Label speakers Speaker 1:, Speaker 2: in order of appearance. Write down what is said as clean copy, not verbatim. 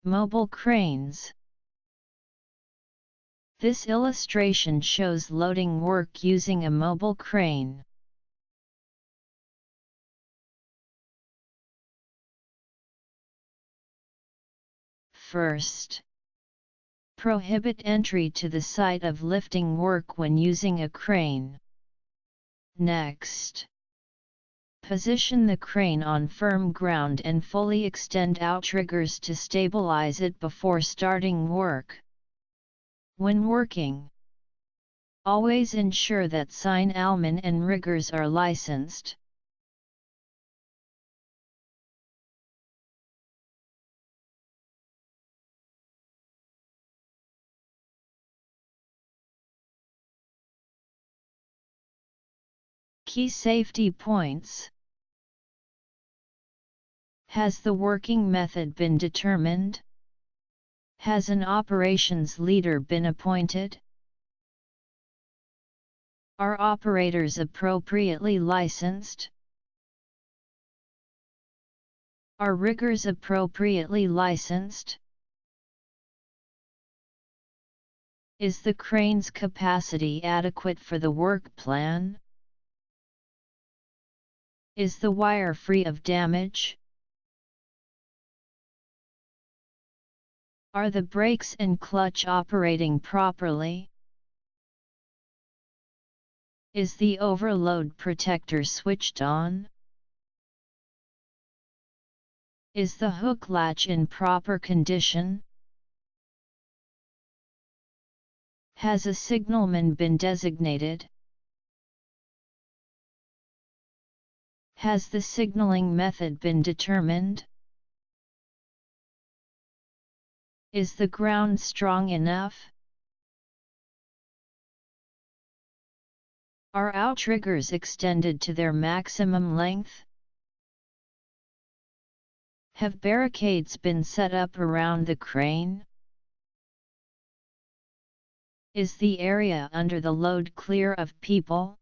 Speaker 1: Mobile cranes. This illustration shows loading work using a mobile crane. First, prohibit entry to the site of lifting work when using a crane. Next, position the crane on firm ground and fully extend outriggers to stabilize it before starting work. When working, always ensure that signalmen and riggers are licensed. Key safety points. Has the working method been determined? Has an operations leader been appointed? Are operators appropriately licensed? Are riggers appropriately licensed? Is the crane's capacity adequate for the work plan? Is the wire free of damage? Are the brakes and clutch operating properly? Is the overload protector switched on? Is the hook latch in proper condition? Has a signalman been designated? Has the signaling method been determined? Is the ground strong enough? Are outriggers extended to their maximum length? Have barricades been set up around the crane? Is the area under the load clear of people?